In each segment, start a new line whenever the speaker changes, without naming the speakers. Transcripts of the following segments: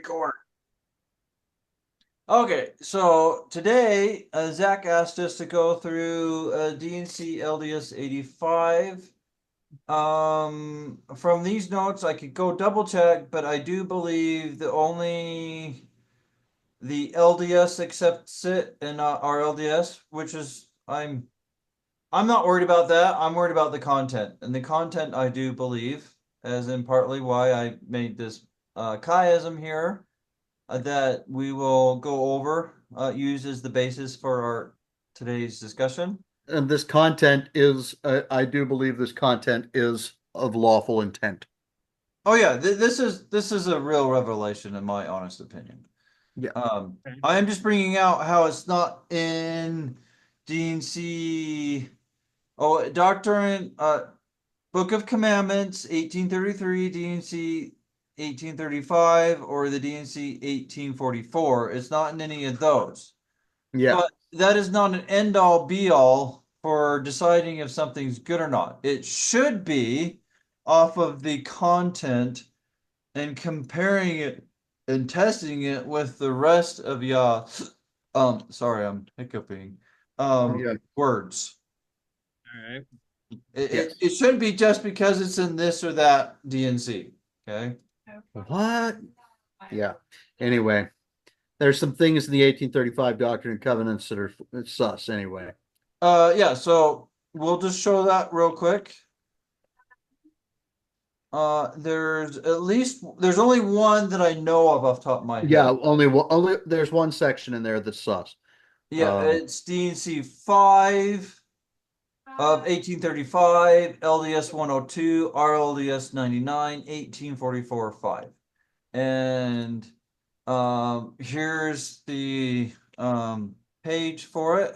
record. Okay, so today Zach asked us to go through D&C LDS 85. From these notes, I could go double check, but I do believe that only the LDS accepts it and not our LDS, which is I'm not worried about that. I'm worried about the content, and the content I do believe, as in partly why I made this chiasm here that we will go over, use as the basis for our today's discussion.
And this content is, I do believe this content is of lawful intent.
Oh yeah, this is a real revelation in my honest opinion.
Yeah.
I am just bringing out how it's not in D&C. Oh, Doctrine, Book of Commandments, 1833, D&C 1835, or the D&C 1844. It's not in any of those.
Yeah.
But that is not an end all be all for deciding if something's good or not. It should be off of the content and comparing it and testing it with the rest of sorry, I'm hiccuping.
Yeah.
Words.
All right.
It shouldn't be just because it's in this or that DNC. Okay.
What? Yeah. Anyway, there's some things in the 1835 Doctrine and Covenants that are sus anyway.
Yeah, so we'll just show that real quick. There's only one that I know of off the top of my head.
Yeah, only there's one section in there that's sus.
Yeah, it's DNC 5 of 1835, LDS 102, RLDS 99, 1844 5. And here's the page for it.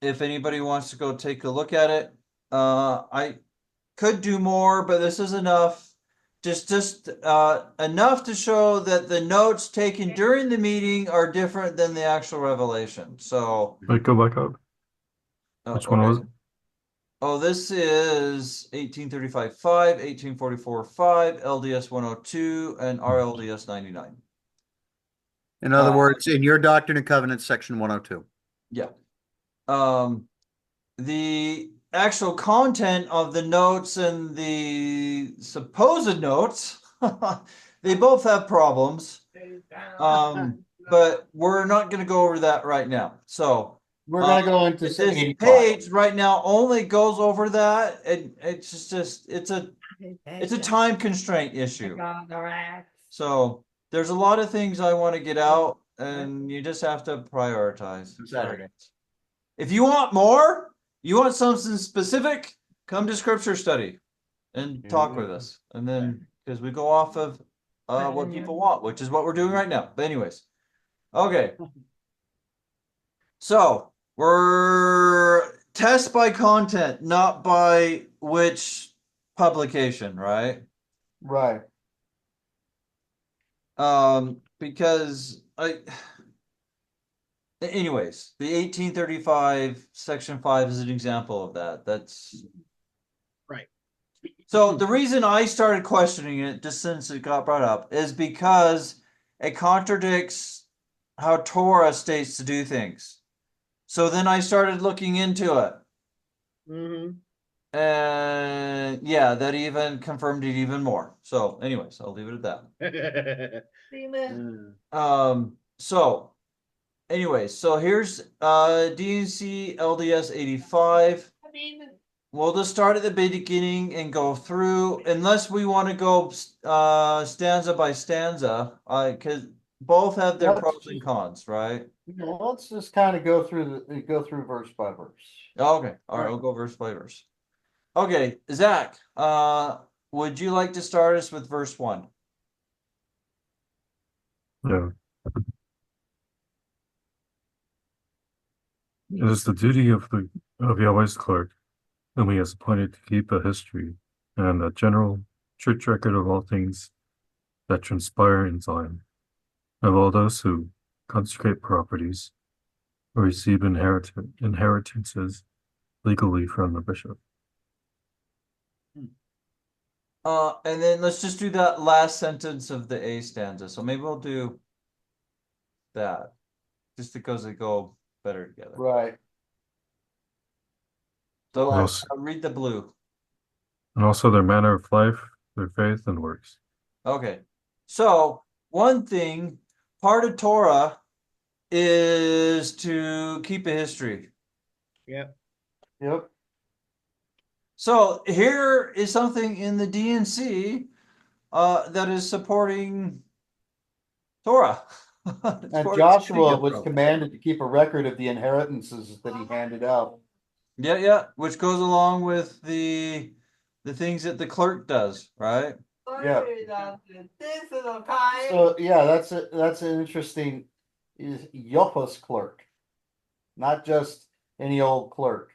If anybody wants to go take a look at it, I could do more, but this is enough. Just enough to show that the notes taken during the meeting are different than the actual revelation. So,
Wait, go back up. Which one was it?
Oh, this is 1835 5, 1844 5, LDS 102, and RLDS 99.
In other words, in your Doctrine and Covenants, section 102.
Yeah. The actual content of the notes and the supposed notes, they both have problems. But we're not going to go over that right now. So
we're going to go into
this page right now only goes over that, and it's just it's a time constraint issue. So there's a lot of things I want to get out, and you just have to prioritize.
Saturday.
If you want more, you want something specific, come to scripture study and talk with us. And then, because we go off of what people want, which is what we're doing right now. But anyways, okay. So we're test by content, not by which publication, right?
Right.
Because anyways, the 1835 section 5 is an example of that. That's
right.
So the reason I started questioning it, just since it got brought up, is because it contradicts how Torah states to do things. So then I started looking into it. And yeah, that even confirmed it even more. So anyways, I'll leave it at that. So anyways, so here's D&C LDS 85. We'll just start at the beginning and go through, unless we want to go stanza by stanza, because both have their pros and cons, right?
Let's just kind of go through verse by verse.
Okay, all right, we'll go verse by verse. Okay, Zach, would you like to start us with verse 1?
Yeah. It is the duty of Yahweh's clerk, whom he has appointed to keep a history and a general church record of all things that transpire in Zion, of all those who consecrate properties or receive inheritances legally from the bishop.
And then let's just do that last sentence of the A stanza. So maybe we'll do that just because they go better together.
Right.
So
And also,
read the blue.
and also their manner of life, their faith and works.
Okay. So one thing, part of Torah is to keep a history.
Yep.
Yep.
So here is something in the D&C that is supporting Torah. It's
And
where it's
Joshua
getting
was
from.
commanded to keep a record of the inheritances that he handed out.
Yeah, which goes along with the things that the clerk does, right?
Yeah. So yeah, that's an interesting is YHWH clerk, not just any old clerk.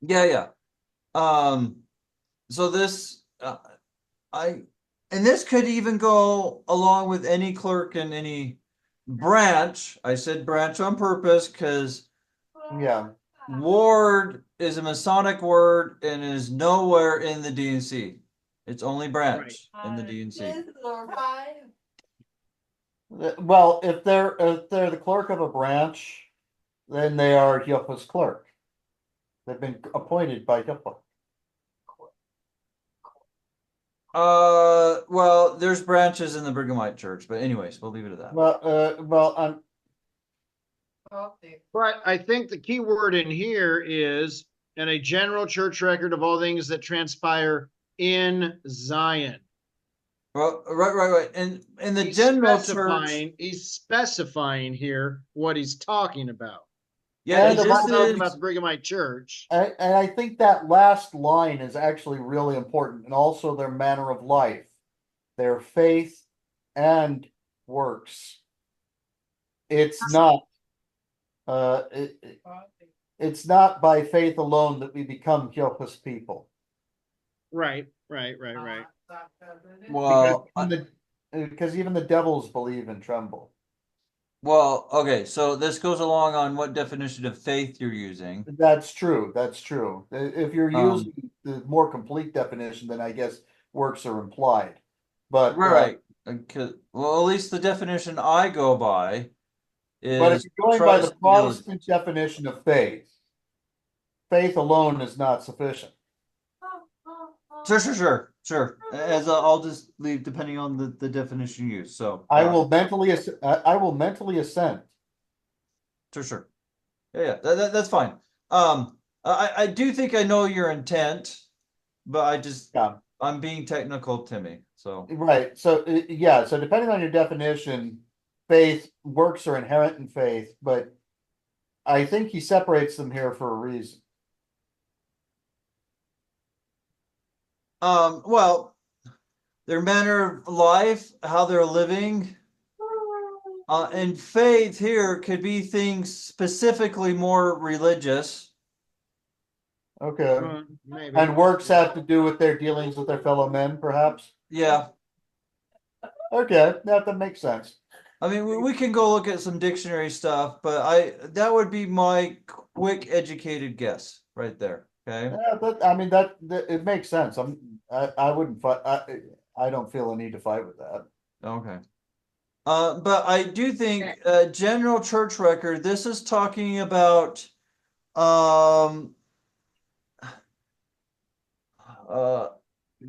Yeah. So this and this could even go along with any clerk in any branch. I said branch on purpose because
Yeah.
ward is a Masonic word and is nowhere in the D&C. It's only branch in the D&C.
Well, if they're the clerk of a branch, then they are YHWH's clerk. They've been appointed by YHWH.
Well, there's branches in the Brighamite Church, but anyways, we'll leave it at that.
Well,
But I think the key word in here is in a general church record of all things that transpire in Zion.
Well, right. And in the general church,
He's specifying here what he's talking about.
yeah,
And
He's
this
not talking
is
about the Brighamite Church.
and I think that last line is actually really important, and also their manner of life, their faith and works. It's not it's not by faith alone that we become YHWH's people.
Right.
well,
Because even the devils believe and tremble.
well, okay. So this goes along on what definition of faith you're using.
That's true. That's true. If you're
Um,
using the more complete definition, then I guess works are implied. But
Right. Well, at least the definition I go by
but if
is
you're going by the
trust and diligence.
Protestant definition of faith, faith alone is not sufficient.
Sure. As I'll just leave depending on the definition used. So
I will mentally assent.
sure. Yeah. That's fine. I do think I know your intent, but
Yeah.
I'm being technical, Timmy. So
Right. So yeah. So depending on your definition, faith works are inherent in faith, but I think he separates them here for a reason.
well, their manner of life, how they're living, and faith here could be things specifically more religious.
Okay.
Maybe.
And works have to do with their dealings with their fellow men, perhaps.
Yeah.
Okay, that makes sense.
I mean, we can go look at some dictionary stuff, but that would be my quick educated guess right there. Okay.
Yeah, but I mean that it makes sense. I wouldn't fight. I don't feel a need to fight with that.
Okay. But I do think general church record, this is talking about a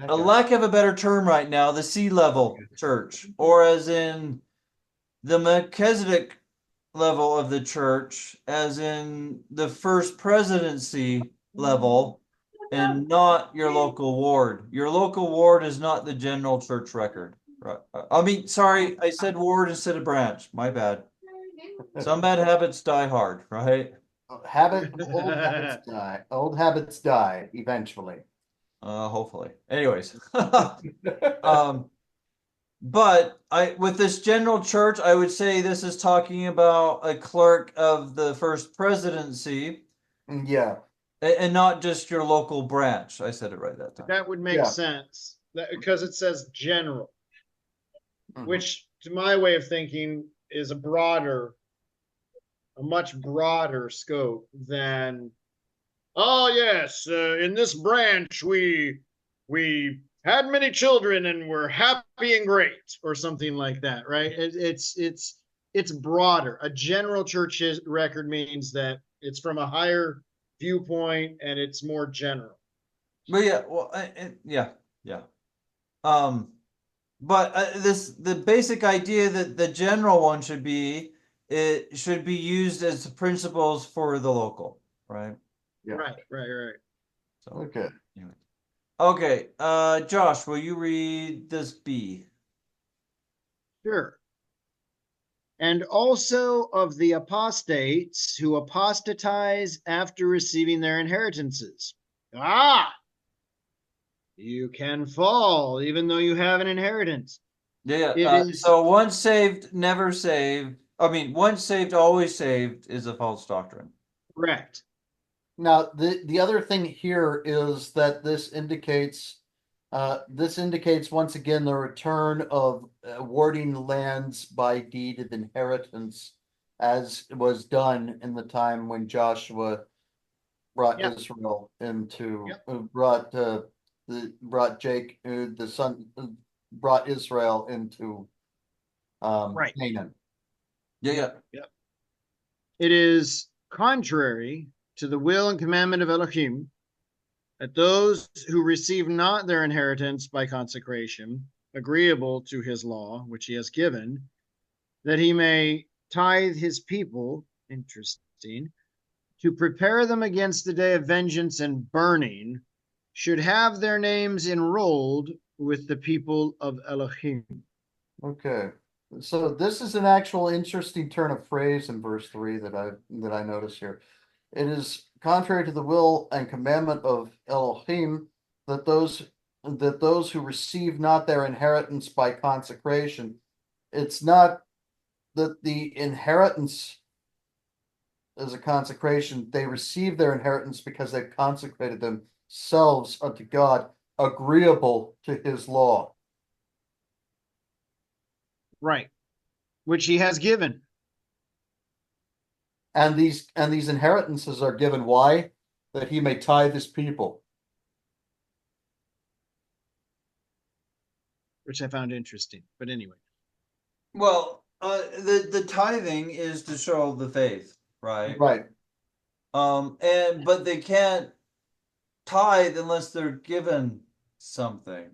lack of a better term right now, the sea level church, or as in the Melchizedek level of the church, as in the first presidency level, and not your local ward. Your local ward is not the general church record. Right. I mean, sorry, I said ward instead of branch. My bad. Some bad habits die hard, right?
Old habits die. Old habits die eventually.
Hopefully. Anyways. But with this general church, I would say this is talking about a clerk of the first presidency.
Yeah.
And not just your local branch. I said it right that time.
That would make sense because it says general, which to my way of thinking is a much broader scope than, oh yes, in this branch we had many children and were happy and great, or something like that, right? It's broader. A general church record means that it's from a higher viewpoint and it's more general.
But yeah, well, yeah. But the basic idea that the general one should be, it should be used as principles for the local, right?
Yeah.
Right.
So
Okay.
anyway. Okay, Josh, will you read this B?
Sure. And also of the apostates who apostatize after receiving their inheritances. Ah, you can fall even though you have an inheritance.
Yeah.
It is
So once saved, never saved. I mean, once saved, always saved is a false doctrine.
correct.
Now, the other thing here is that this indicates once again the return of awarding lands by deed of inheritance, as was done in the time when Joshua brought
Yep.
Israel into
Yep.
brought Israel into
Right.
Canaan.
Yeah.
It is contrary to the will and commandment of Elohim that those who receive not their inheritance by consecration, agreeable to his law, which he has given, that he may tithe his people, interesting, to prepare them against the day of vengeance and burning, should have their names enrolled with the people of Elohim.
Okay. So this is an actual interesting turn of phrase in verse 3 that I notice here. It is contrary to the will and commandment of Elohim that those who receive not their inheritance by consecration. It's not that the inheritance is a consecration. They receive their inheritance because they've consecrated themselves unto God, agreeable to his law.
Right. Which he has given.
And these inheritances are given why? That he may tithe his people.
Which I found interesting. But anyway.
Well, the tithing is to show the faith, right?
Right.
But they can't tithe unless they're given something.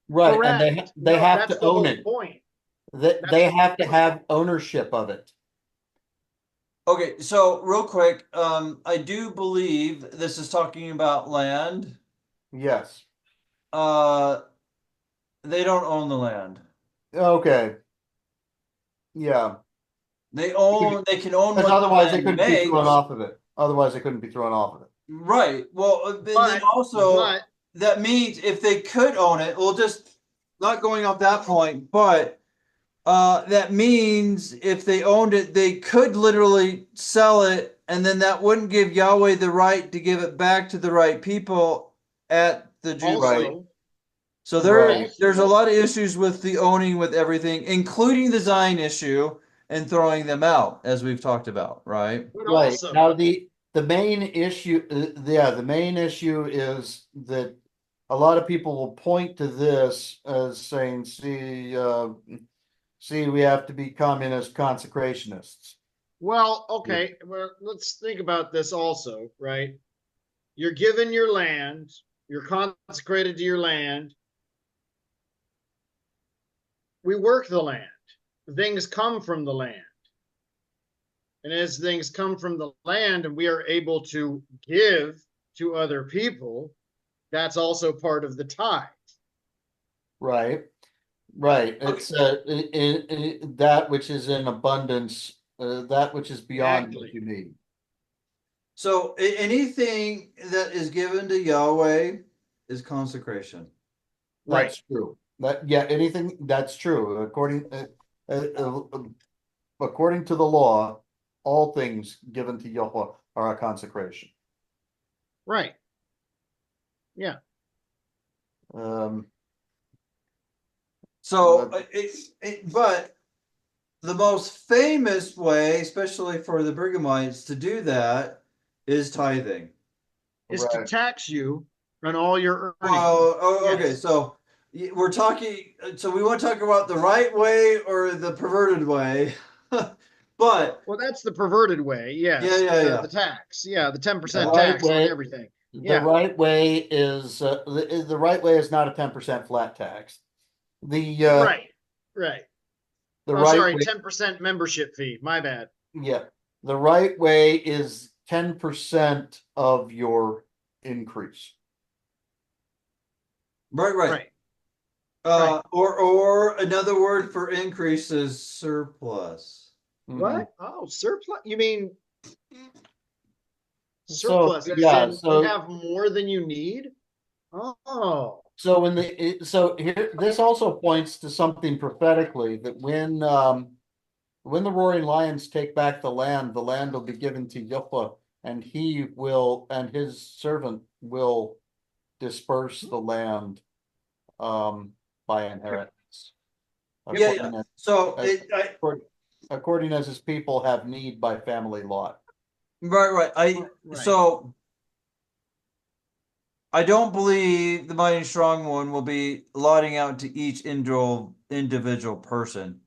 Right.
Correct.
And they have
that's
to
the
own
whole
it.
point.
They have to have ownership of it.
Okay, so real quick, I do believe this is talking about land.
Yes.
They don't own the land.
Okay. Yeah.
They can own
Because
what
otherwise
the
they
land
couldn't be thrown
makes.
off of it. Otherwise they couldn't be thrown off of it.
Right. Well, and then also that means if they could own it, well, just not going off that point, but that means if they owned it, they could literally sell it, and then that wouldn't give Yahweh the right to give it back to the right people at the Jubilee.
Also,
So
Right.
there's a lot of issues with the owning with everything, including the Zion issue and throwing them out, as we've talked about, right?
but
Right.
also,
Now the main issue, the main issue is that a lot of people will point to this as saying, see, we have to be communist consecrationists.
well, okay, well, let's think about this also, right? You're given your land, you're consecrated to your land. We work the land. Things come from the land. And as things come from the land and we are able to give to other people, that's also part of the tithe.
Right. Right. It's that which is in abundance, that which is beyond what
Exactly.
you need.
So anything that is given to Yahweh is consecration.
That's true. Anything that's true. According to the law, all things given to Yahweh are a consecration.
Right. Yeah.
So but the most famous way, especially for the Brighamites, to do that is tithing.
Is to tax you on all your earnings.
Oh, okay.
Yes.
So we're talking, so we want to talk about the right way or the perverted way. But
Well, that's the perverted way. Yes.
yeah.
The tax. Yeah. The 10%
The right
tax on
way-
everything.
The
Yeah.
right way is the right way is not a 10% flat tax. The
Right. Right.
the
Oh,
right
sorry.
way,
10% membership fee. My bad.
yeah, the right way is 10% of your increase.
right.
Right.
Or another word for increase is surplus.
Mhm.
What? Oh, surplus? You mean
So
surplus? As
yeah,
in you
so
have more than you need? Oh.
so so here this also points to something prophetically that when the roaring lions take back the land will be given to Yeshua, and he will and his servant will disperse the land by inheritance. According as,
So
as- according as his people have need by family lot.
right.
Right.
So I don't believe the mighty strong one will be lotting out to each individual person.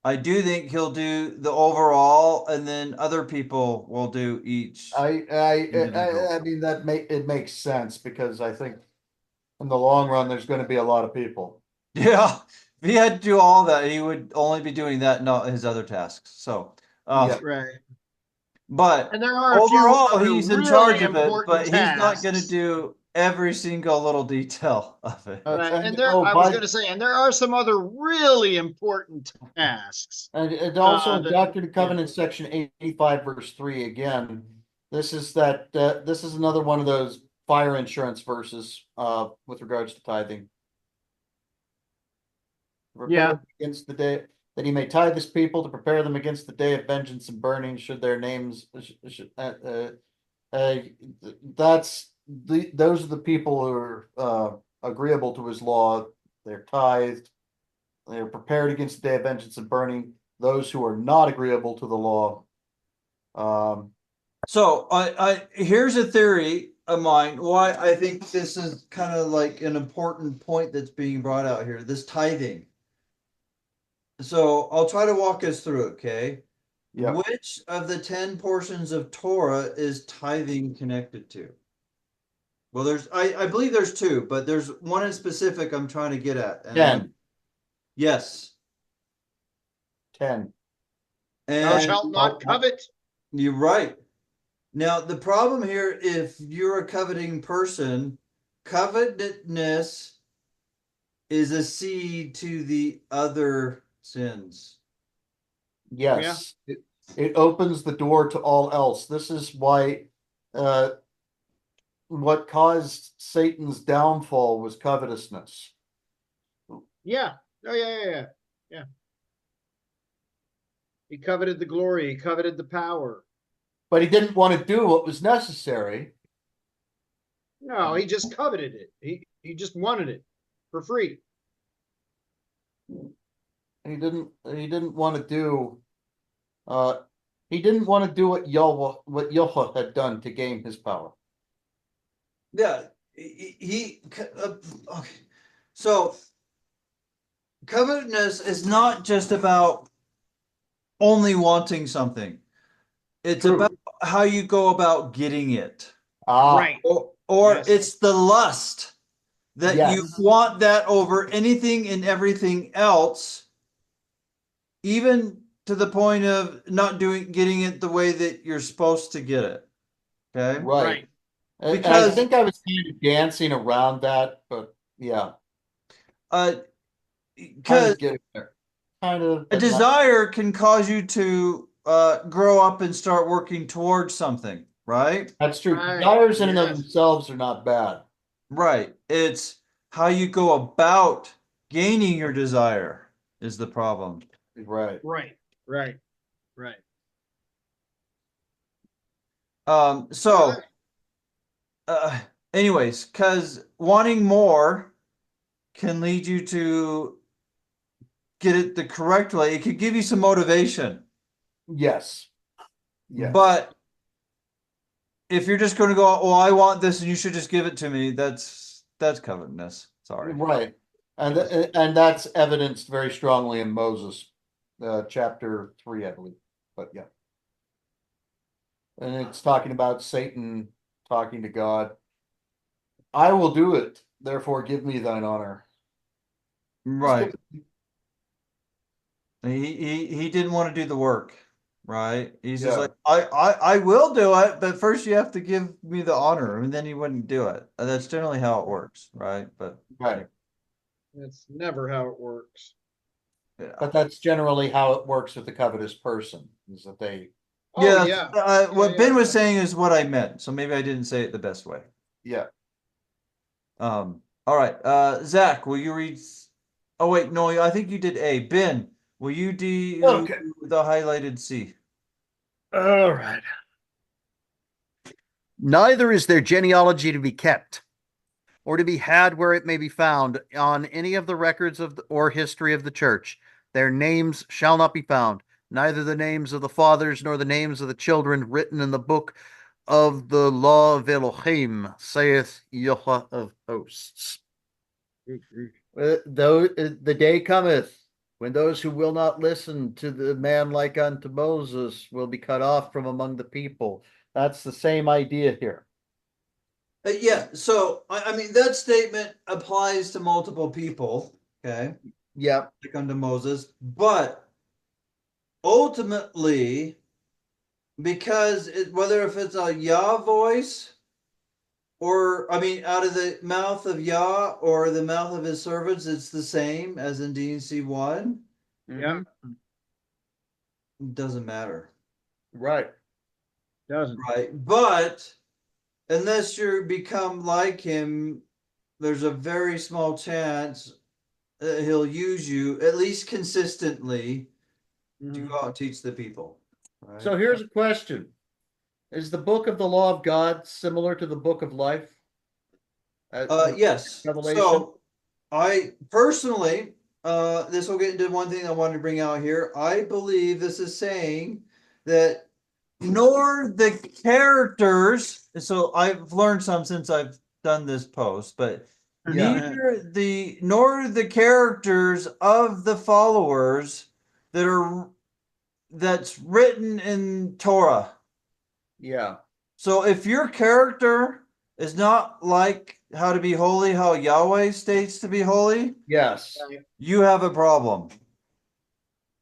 I do think he'll do the overall, and then other people will do each. Individual.
I mean it makes sense because I think in the long run there's going to be a lot of people.
Yeah, if he had to do all that, he would only be doing that, not his other tasks. So,
Yeah.
Right.
but
And there are a few
overall,
other
he's in
really
charge of it,
important
but he's not going to
tasks.
do every single little detail of it.
Right.
And
I was going to say, and there are some other really important tasks.
and also in
that-
Doctrine and Covenants section 85 verse 3 again, this is another one of those fire insurance verses with regards to tithing.
Yeah.
Prepare against the day that he may tithe his people to prepare them against the day of vengeance and burning should their names those are the people who are agreeable to his law. They're tithed. They're prepared against the day of vengeance and burning. Those who are not agreeable to the law.
So, I here's a theory of mine why I think this is kind of like an important point that's being brought out here. This tithing. So I'll try to walk us through it, okay?
Yeah.
Which of the 10 portions of Torah is tithing connected to? Well, I believe there's two, but there's one in specific I'm trying to get at.
10.
Yes.
10.
Thou
And
shalt not covet.
you're right. Now, the problem here, if you're a coveting person, covetousness is a seed to the other sins.
Yes. It opens the door to all else. This is why what caused Satan's downfall was covetousness.
Yeah. Oh, yeah. He coveted the glory. He coveted the power.
But he didn't want to do what was necessary.
No, he just coveted it. He just wanted it for free.
He didn't want to do he didn't want to do what Yahweh had done to gain his power.
Yeah, okay. So covetousness is not just about only wanting something. It's
True.
about how you go about getting it.
Right.
Or
Yes.
it's the lust that you
Yes.
want that over anything and everything else, even to the point of not getting it the way that you're supposed to get it. Okay.
Right. And I
Because-
think I was kind of dancing around that, but yeah. Kind
Because
of getting there. Kind of.
a
but not-
desire can cause you to grow up and start working towards something, right?
That's true.
Right.
Desires in and of
Yes.
themselves are not bad.
Right. It's how you go about gaining your desire is the problem.
Right.
Right.
So anyways, because wanting more can lead you to get it the correct way. It could give you some motivation.
Yes. Yes.
But if you're just going to go, oh, I want this and you should just give it to me, that's covetousness. Sorry.
Right. And that's evidenced very strongly in Moses, chapter 3, I believe. But yeah. And it's talking about Satan talking to God. I will do it, therefore give me thine honor.
Right. He didn't want to do the work, right? He's just
Yeah.
like, I will do it, but first you have to give me the honor, and then he wouldn't do it. And that's generally how it works, right? But
Right.
That's never how it works.
yeah.
But that's generally how it works with the covetous person, is that they,
Oh,
Yeah,
yeah.
what Ben was saying is what I meant, so maybe I didn't say it the best way.
yeah.
All right. Zach, will you read? Oh wait, no, I think you did A. Ben, will you do
Okay.
the highlighted C?
All right. Neither is their genealogy to be kept, or to be had where it may be found on any of the records of or history of the church. Their names shall not be found, neither the names of the fathers nor the names of the children written in the book of the law of Elohim, saith YHWH of hosts. Though the day cometh when those who will not listen to the man like unto Moses will be cut off from among the people. That's the same idea here.
Yeah, so I mean that statement applies to multiple people, okay,
Yep.
like unto Moses, but ultimately, because whether if it's a Yah voice or I mean out of the mouth of Yah or the mouth of his servants, it's the same as in D&C 1.
Yeah.
It doesn't matter.
Right.
Doesn't.
Right. But unless you become like him, there's a very small chance that he'll use you at least consistently to go out and teach the people. Right.
So here's a question. Is the book of the law of God similar to the book of life?
Yes.
Revelation?
So I personally, this will get into one thing I wanted to bring out here. I believe this is saying that nor the characters, so I've learned some since I've done this post, but
Yeah.
nor the characters of the followers that's written in Torah.
Yeah.
So if your character is not like how to be holy, how Yahweh states to be holy,
Yes.
you have a problem.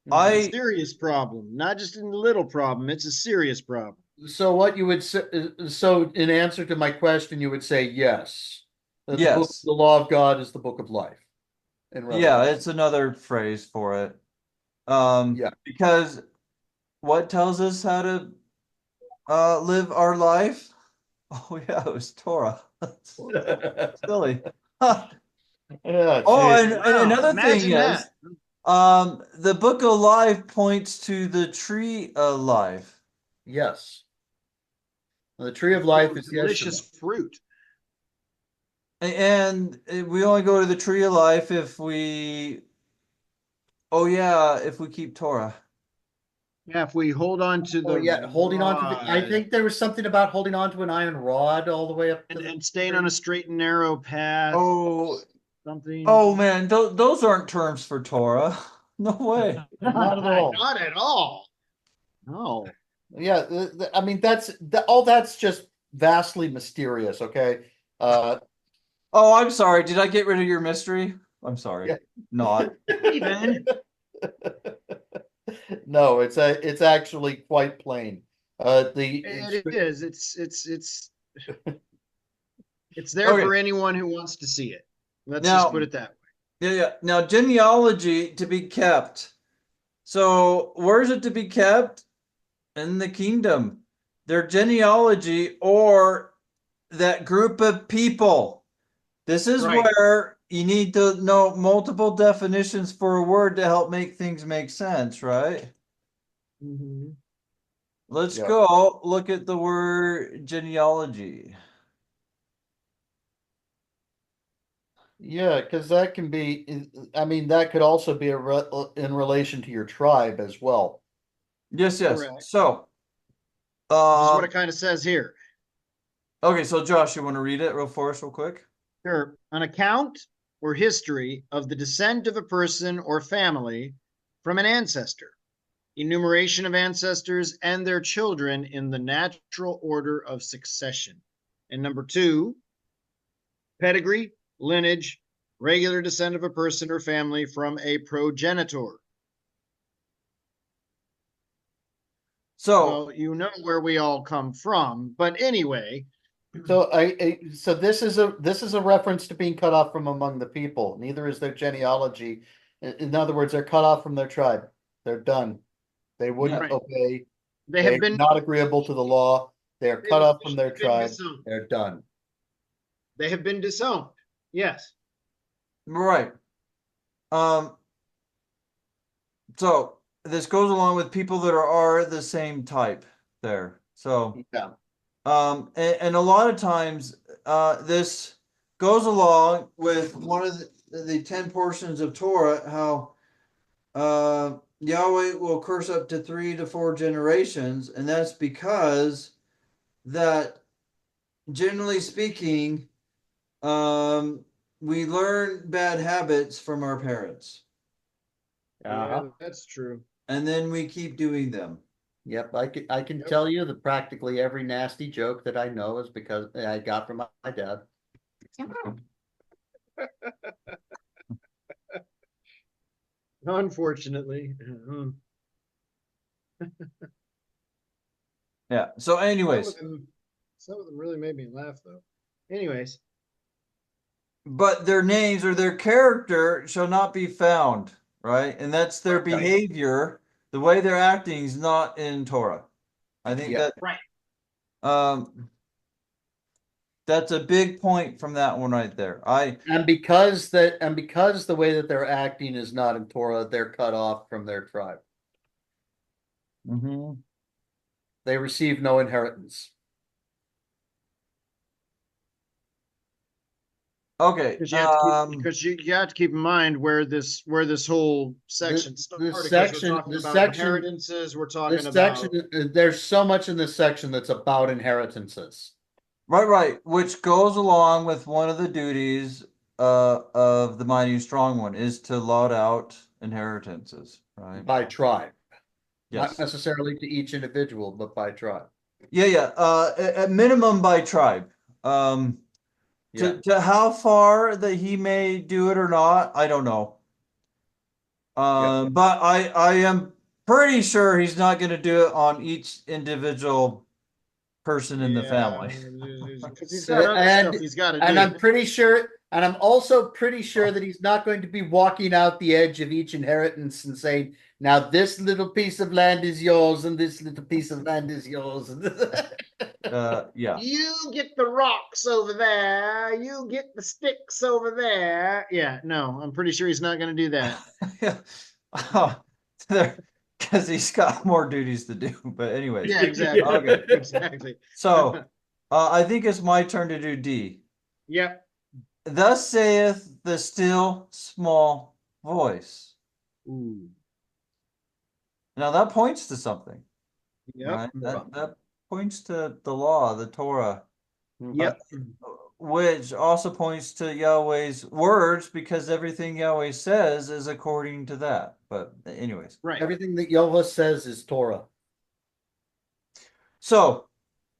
It's a serious problem, not just a little problem. It's a serious problem.
So what you would say, so in answer to my question, you would say yes. That the book,
Yes.
the law of God is the book of life.
Yeah, it's another phrase for it.
Yeah.
Because what tells us how to live our life? Oh yeah, it was Torah. Silly.
Yeah,
Oh,
geez.
and
Wow,
another thing
imagine
is, the book of life points to the tree of life.
Yes. The tree of life is
delicious
Yeshua.
fruit.
And we only go to the tree of life if we, oh yeah, if we keep Torah.
Yeah, if we hold on to
Oh
the
yeah, holding on to the. I
rod
think there was something about holding on to an iron rod all the way up to
and staying on a straight and narrow path.
Oh,
Something.
oh man, those aren't terms for Torah. No way.
Not at all.
Not at all. No.
Yeah, I mean all that's just vastly mysterious. Okay.
Oh, I'm sorry. Did I get rid of your mystery? I'm sorry.
Yeah.
Not.
Even.
No, it's actually quite plain.
It is. It's there
Okay.
for anyone who wants to see it. Let's
Now-
just put it that way.
Yeah. Now, genealogy to be kept. So, where is it to be kept? In the kingdom. Their genealogy or that group of people. This is
Right.
where you need to know multiple definitions for a word to help make things make sense, right? Let's
Yeah.
go look at the word genealogy.
Yeah, because that can be. I mean, that could also be in relation to your tribe as well.
Yes.
Correct.
So,
Which is what it kind of says here.
okay, so Josh, you want to read it real for us real quick?
Sure. An account or history of the descent of a person or family from an ancestor, enumeration of ancestors and their children in the natural order of succession. And number 2, pedigree, lineage, regular descent of a person or family from a progenitor.
So,
Well, you know where we all come from, but anyway.
So so this is a reference to being cut off from among the people. Neither is their genealogy. In other words, they're cut off from their tribe. They're done. They wouldn't
Right.
obey.
They
They're
have been
not agreeable to the law. They're cut off from their tribe.
disowned.
They're done.
They have been disowned. Yes.
right. So this goes along with people that are the same type there. So,
Yeah.
and a lot of times, this goes along with one of the 10 portions of Torah, how, Yahweh will curse up to 3 to 4 generations, and that's because that, generally speaking, we learn bad habits from our parents,
Yeah, that's true.
and then we keep doing them.
Yep. I can
Yep.
tell you that practically every nasty joke that I know is because I got from my dad.
Unfortunately.
Yeah. So, anyways,
Some of them really made me laugh, though. Anyways.
but their names or their character shall not be found, right? And that's their
Right.
behavior, the way they're acting is not in Torah. I think
Yeah.
that that's a big point from that one right there.
And because the way that they're acting is not in Torah, they're cut off from their tribe.
Mhm.
They receive no inheritance.
Okay.
Because you have to keep in mind where this whole section started.
This
'cause
section-
we're talking
this
about
section-
inheritances. We're talking
This
about
section, there's so much in this section that's about inheritances.
Right, which goes along with one of the duties of the mighty and strong one is to lot out inheritances, right?
By tribe.
Yes.
Not necessarily to each individual, but by tribe.
Yeah. At minimum by tribe.
Yeah.
To how far that he may do it or not, I don't know. But I am pretty sure he's not going to do it on each individual person in the family.
Because he's got other stuff he's got to do.
And I'm pretty sure, and I'm also pretty sure that he's not going to be walking out the edge of each inheritance and saying, now this little piece of land is yours and this little piece of land is yours.
Yeah.
You get the rocks over there. You get the sticks over there. Yeah, no, I'm pretty sure he's not going to do that.
Because he's got more duties to do. But anyway.
Yeah, exactly.
Okay.
Exactly.
So, I think it's my turn to do D.
Yep.
Thus saith the still small voice.
Ooh.
Now that points to something.
Yep.
Right? That points to the law, the Torah.
Yep.
Which also points to Yahweh's words, because everything Yahweh says is according to that. But anyways.
Right.
Everything that Yahweh says is Torah.
So,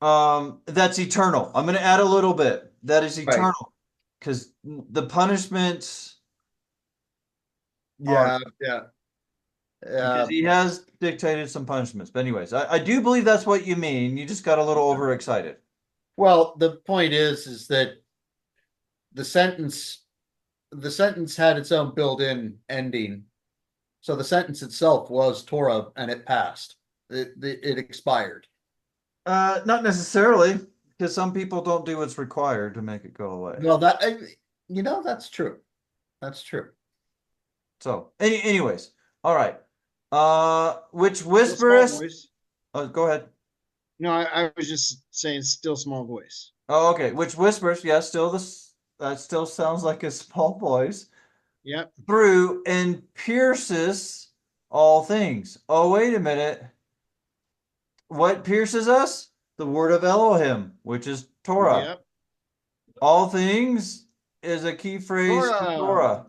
that's eternal. I'm going to add a little bit. That is eternal. Because the punishments.
Yeah.
Because he has dictated some punishments. But anyways, I do believe that's what you mean. You just got a little overexcited.
Well, the point is that the sentence had its own built-in ending. So the sentence itself was Torah and it passed. It expired.
Not necessarily, because some people don't do what's required to make it go away.
Well, that's true. That's true.
So, anyways, all right. Which
Still
whispereth.
small voice.
Oh, go ahead.
No, I was just saying still small voice.
Oh, okay. Which whispers, yes, that still sounds like a small voice.
Yep.
Through and pierces all things. Oh, wait a minute. What pierces us? The word of Elohim, which is Torah.
Yep.
All things is a key phrase to
Torah.
Torah.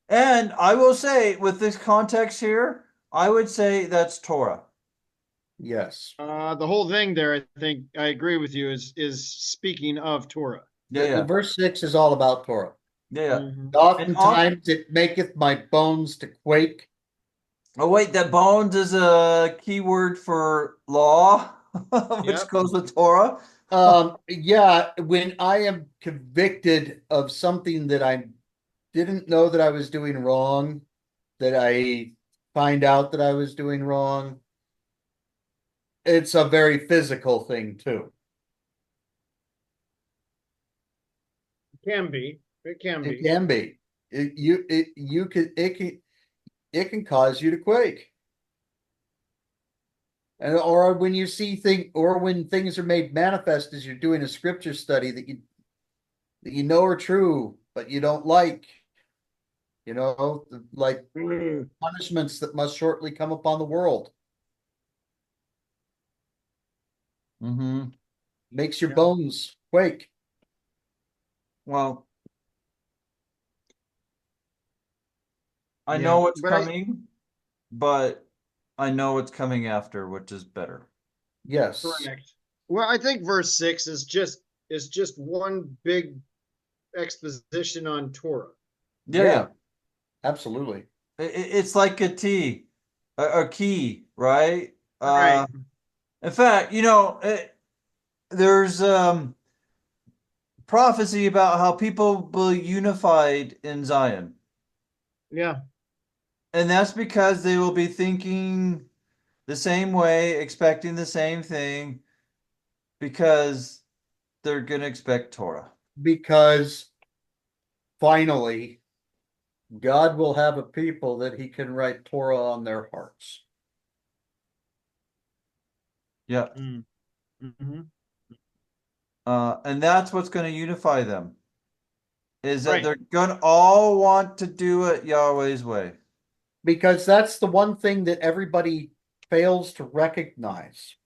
And I will say, with this context here, I would say that's Torah.
Yes.
The whole thing there, I think I agree with you, is speaking of Torah.
Yeah,
The
yeah,
verse 6 is all about Torah.
yeah, yeah.
Mhm.
And
Oftentimes it maketh my bones to quake.
oh wait, that bones is a key word for law, which
Yep.
goes with Torah.
Yeah, when I am convicted of something that I didn't know that I was doing wrong, that I find out that I was doing wrong, it's a very physical thing too.
It can be. It can
It
be.
can be. It can cause you to quake. And or when you see things, or when things are made manifest as you're doing a scripture study that you know are true, but you don't like, like
Mm.
punishments that must shortly come upon the world.
Mm-hmm.
Makes your
Yeah.
bones quake.
Well, I
Yeah,
know what's
but
coming, but I know what's coming after, which is better.
Yes.
correct. Well, I think verse 6 is just one big exposition on Torah.
Yeah,
Yeah,
yeah.
absolutely.
It's like a T, a key, right?
Right.
In fact, there's prophecy about how people will be unified in Zion.
Yeah.
And that's because they will be thinking the same way, expecting the same thing, because they're going to expect Torah.
Because finally, God will have a people that he can write Torah on their hearts.
Yeah.
Mm-hmm.
And that's what's going to unify them, is that
Right.
they're going to all want to do it Yahweh's way.
Because that's the one thing that everybody fails to recognize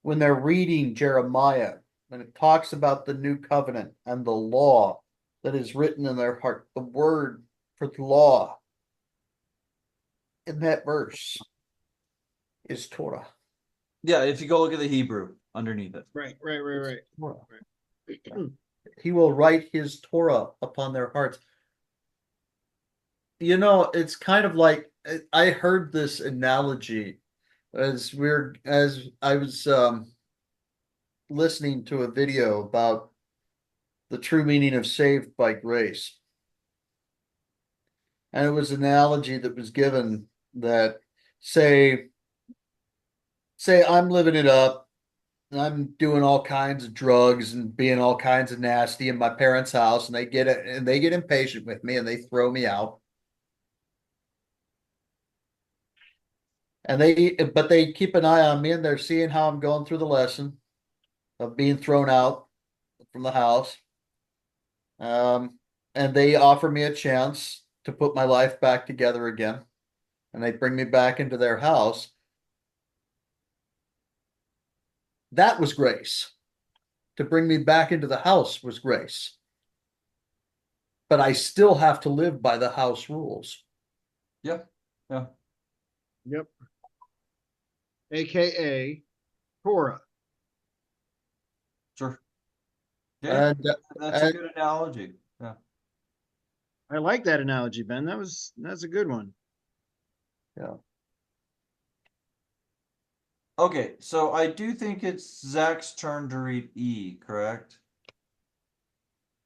when they're reading Jeremiah, when it talks about the new covenant and the law that is written in their heart, the word for the law in that verse is Torah.
Yeah, if you go look at the Hebrew underneath it.
Right.
Torah.
Right.
He will write his Torah upon their hearts. It's kind of like I heard this analogy as I was listening to a video about the true meaning of saved by grace. And it was an analogy that was given that say I'm living it up and I'm doing all kinds of drugs and being all kinds of nasty in my parents' house, and they get impatient with me and they throw me out. But they keep an eye on me and they're seeing how I'm going through the lesson of being thrown out from the house. And they offer me a chance to put my life back together again. And they bring me back into their house. That was grace. To bring me back into the house was grace. But I still have to live by the house rules.
Yeah. Yeah.
Yep. AKA Torah.
Sure. Yeah,
And,
that's a
and
good analogy. Yeah.
I like that analogy, Ben. That's a good one.
yeah.
Okay, so I do think it's Zach's turn to read E, correct?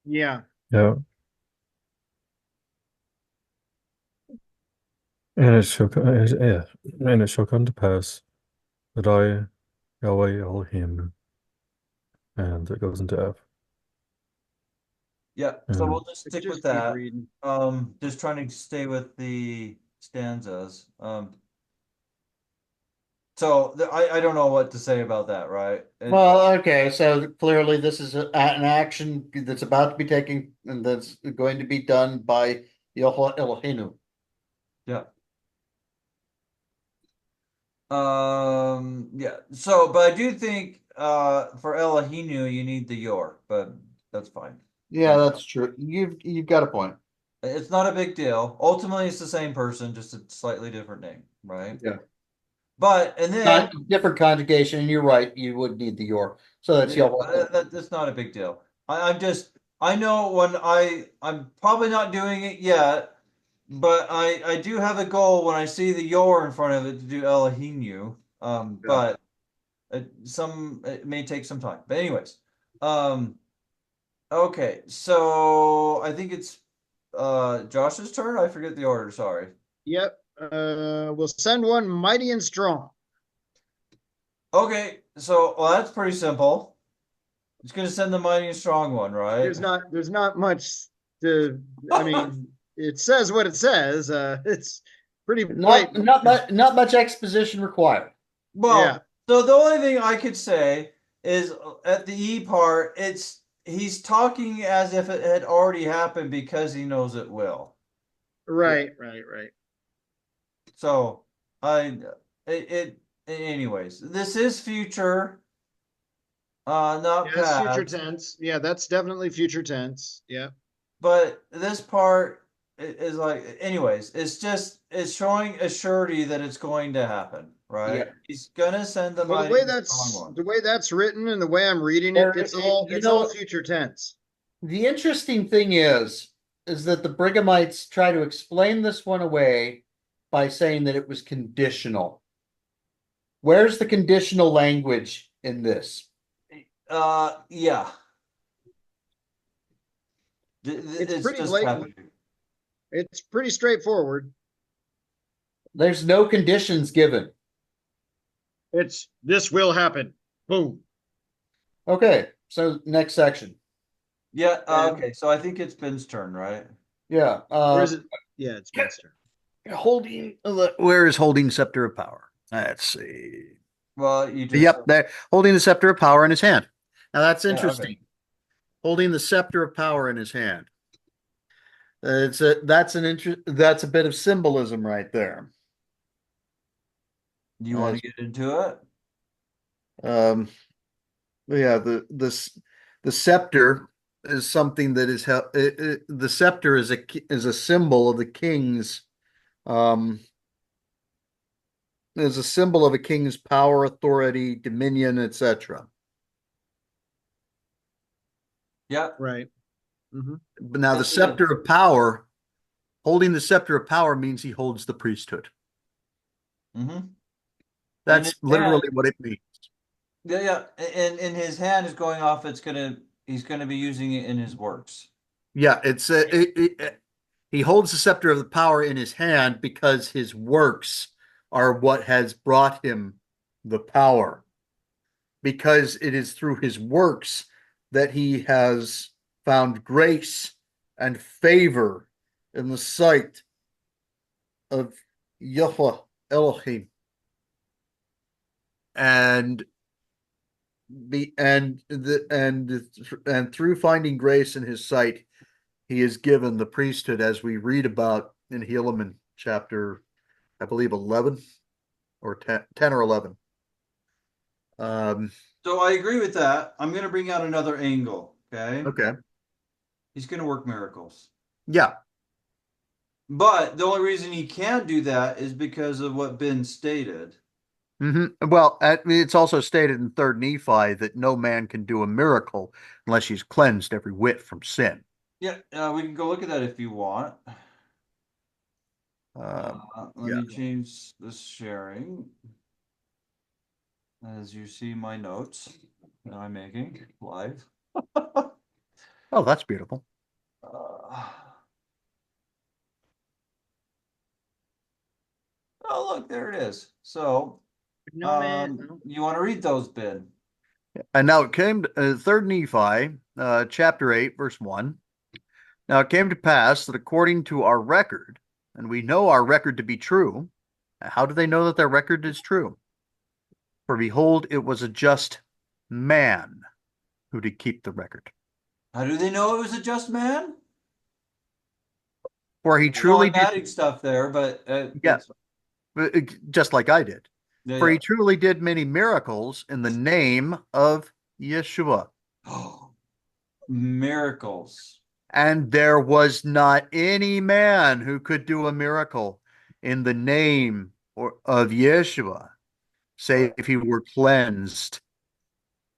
Yeah.
Yeah. And it shall come to pass that I, Yahweh Elohim, and it goes into F.
Yeah, so we'll just stick with
Just keep
that.
reading.
Just trying to stay with the stanzas. I don't know what to say about that, right?
Well, okay, so clearly this is an action that's about to be taken and that's going to be done by Yahweh Elohim.
Yeah. Yeah. So, but I do think for Elohinu you need the yor, but that's fine.
Yeah, that's true. You've got a point.
It's not a big deal. Ultimately, it's the same person, just a slightly different name, right?
Yeah.
But and then
Different conjugation, and you're right, you would need the your. So that's
yeah,
YHWH.
that's not a big deal. I'm just I know when I'm probably not doing it yet, but I do have a goal when I see the your in front of it to do Elohinu.
Yeah.
But it may take some time. But anyways, um, okay, so I think it's Josh's turn. I forget the order. Sorry.
Yep. We'll send one mighty and strong.
Okay, so well, that's pretty simple. It's gonna send the mighty and strong one, right?
There's not much to. I mean, it says what it says. It's pretty blatant.
Not much exposition required.
Yeah.
Well, so the only thing I could say is at the E part, he's talking as if it had already happened because he knows it will.
Right.
So I anyways, this is future, not
Yeah, it's future
past.
tense. Yeah, that's definitely future tense. Yeah.
But this part is like, anyways, it's showing a surety that it's going to happen,
Yeah.
right? He's gonna send the
Well,
mighty and strong one.
the way that's written and the way I'm reading it, it's all future tense.
The interesting thing is that the Brighamites try to explain this one away by saying that it was conditional. Where's the conditional language in this?
Yeah.
It's
It's
pretty
just
blatant.
happening.
It's pretty straightforward.
There's no conditions given.
It's this will happen. Boom.
Okay, so next section.
Yeah, okay, so I think it's Ben's turn, right?
Yeah.
Or is it? Yeah, it's Master.
Where is holding scepter of power? Let's see.
Well, you just
Yep, there, holding the scepter of power in his hand. Now that's
okay.
interesting. Holding the scepter of power in his hand. That's a bit of symbolism right there.
Do you want to get into it?
Yeah, the scepter is something that is the scepter is a symbol of the king's is a symbol of a king's power, authority, dominion, etc.
Yeah.
Right. Mm-hmm.
But now the
Yes, it is.
scepter of power, holding the scepter of power means he holds the priesthood.
Mm-hmm.
That's literally what it means.
Yeah. And in his hand is going off, he's gonna be using it in his works.
Yeah, he holds the scepter of the power in his hand because his works are what has brought him the power. Because it is through his works that he has found grace and favor in the sight of YHWH Elohim. And through finding grace in his sight, he is given the priesthood, as we read about in Helaman chapter, I believe 11 or 10 or 11.
So I agree with that. I'm gonna bring out another angle. Okay. He's gonna work miracles.
Yeah.
But the only reason he can't do that is because of what Ben stated.
Mm-hmm. Well, it's also stated in 3rd Nephi that no man can do a miracle unless he's cleansed every whit from sin.
Yeah, we can go look at that if you want. Let me change this sharing. As you see my notes that I'm making live.
Oh, that's beautiful.
Oh, look, there it is. So,
No, man.
you want to read those, Ben?
And now it came to 3rd Nephi, chapter 8, verse 1. Now it came to pass that according to our record, and we know our record to be true. How do they know that their record is true? For behold, it was a just man who did keep the record.
How do they know it was a just man?
For he truly
did adding stuff there, but
yes, just like I did.
Yeah,
For he truly did many miracles in the name of Yeshua.
miracles.
And there was not any man who could do a miracle in the name of Yeshua, save he were cleansed.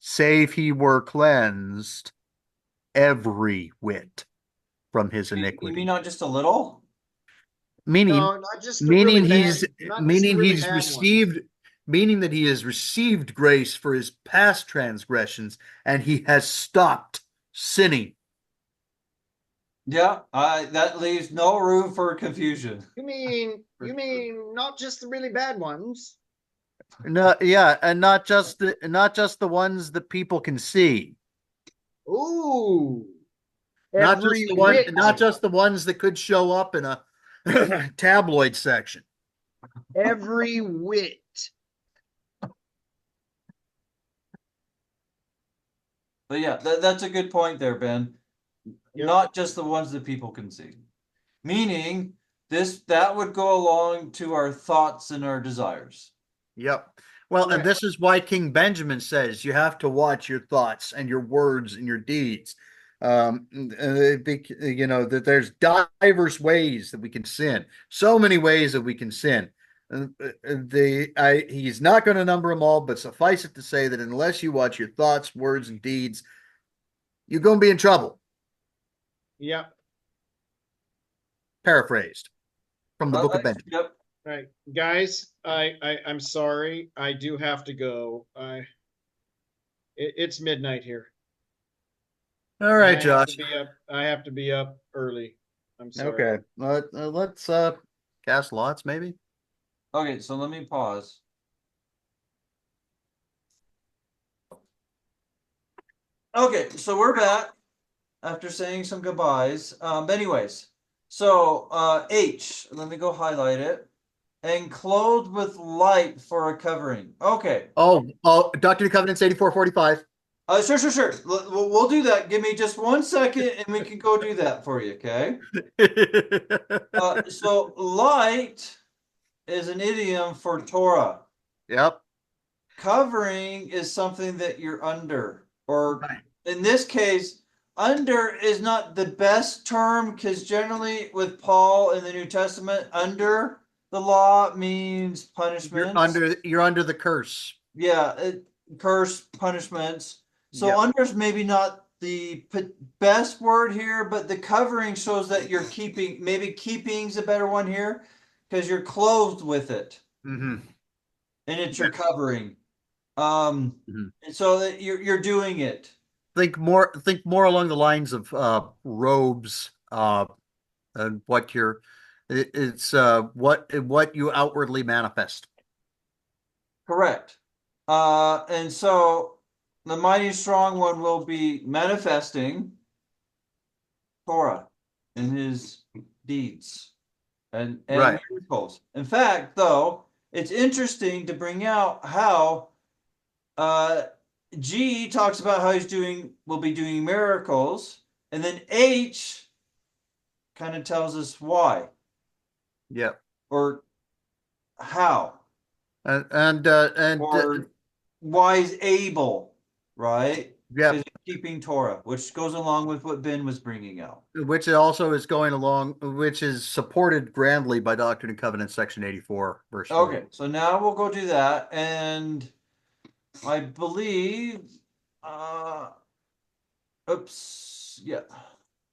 Save he were cleansed every whit from his
You mean
iniquity.
not just a little?
Meaning,
No, not just the really bad, not just the really bad ones.
meaning that he has received grace for his past transgressions and he has stopped sinning.
Yeah, that leaves no room for confusion.
You mean not just the really bad ones?
No, yeah, and not just the ones that people can see.
Ooh,
Not just
every
the one,
whit,
not just the ones that could show up in a tabloid section.
every whit.
But yeah, that's a good point there, Ben.
Yep.
Not just the ones that people can see. Meaning that would go along to our thoughts and our desires.
Yep. Well, and this is why King Benjamin says you have to watch your thoughts and your words and your deeds. That there's diverse ways that we can sin. So many ways that we can sin. He's not going to number them all, but suffice it to say that unless you watch your thoughts, words, and deeds, you're going to be in trouble.
Yep.
Paraphrased from the book of Benjamin.
Yep.
All right, guys, I'm sorry. I do have to go. It's midnight here.
All right, Josh.
I have to be up early. I'm sorry.
Okay. Let's cast lots, maybe.
Okay, so let me pause. Okay, so we're back after saying some goodbyes. Anyways, so H, let me go highlight it. And clothed with light for a covering. Okay.
Oh, Doctrine and Covenants 8445.
Sure. We'll do that. Give me just 1 second and we can go do that for you, okay? So light is an idiom for Torah.
Yep.
Covering is something that you're under, or
Right.
in this case, under is not the best term because generally with Paul in the New Testament, under the law means punishment.
You're under the curse.
Yeah, curse, punishments. So
Yep.
under is maybe not the best word here, but the covering shows that you're keeping. Maybe keeping's a better one here because you're clothed with it,
Mm-hmm.
and it's your covering.
Mm-hmm.
And so that you're doing it.
Think more along the lines of robes, and what what you outwardly manifest.
Correct. And so the mighty strong one will be manifesting Torah in his deeds and
Right.
miracles. In fact, though, it's interesting to bring out how G talks about how will be doing miracles, and then H kind of tells us why.
Yep.
Or how.
And
Or why is able, right?
yeah,
Because keeping Torah, which goes along with what Ben was bringing out.
which also is going along, which is supported grandly by Doctrine and Covenants section 84, verse 4.
Okay, so now we'll go do that, and I believe, oops, yeah,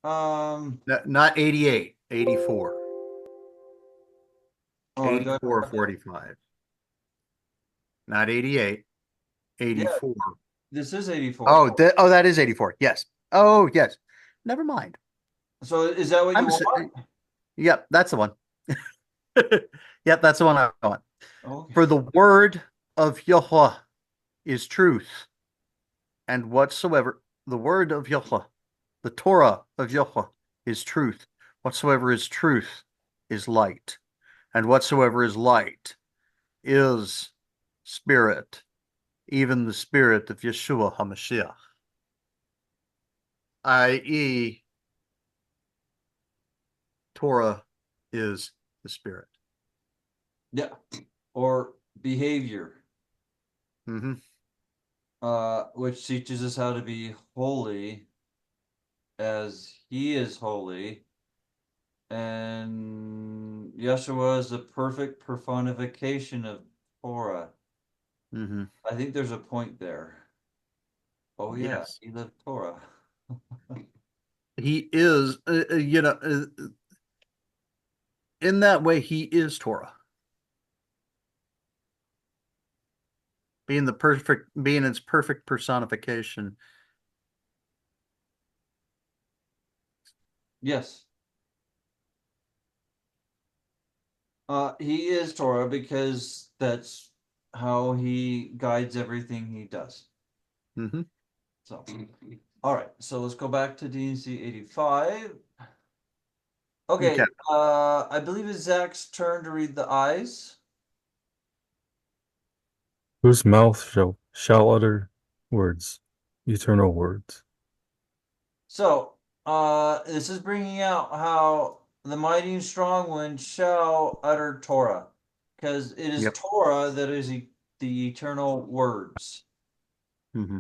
Not 88, 84.
oh,
84, 45. Not 88, 84.
this is 84.
Oh, that is 84. Yes. Oh, yes. Never mind.
So is that what you want?
Yep, that's the one. Yep, that's the one I want.
Okay.
For the word of YHWH is truth, and whatsoever the word of YHWH, the Torah of YHWH is truth. Whatsoever is truth is light, and whatsoever is light is spirit, even the spirit of Yeshua HaMashiach, i.e., Torah is the spirit.
Yeah. Or behavior.
Mm-hmm.
Which teaches us how to be holy as he is holy, and Yeshua is the perfect personification of Torah.
Mm-hmm.
I think there's a point there. Oh yeah,
Yes.
he lived Torah.
He is, in that way, he is Torah. Being its perfect personification.
Yes. He is Torah because that's how he guides everything he does.
Mm-hmm.
So, all right. So let's go back to D&C 85. Okay.
Okay.
I believe it's Zach's turn to read the eyes.
Whose mouth shall utter words, eternal words.
So, this is bringing out how the mighty and strong one shall utter Torah, because it is
Yep.
Torah that is the eternal words.
Mm-hmm.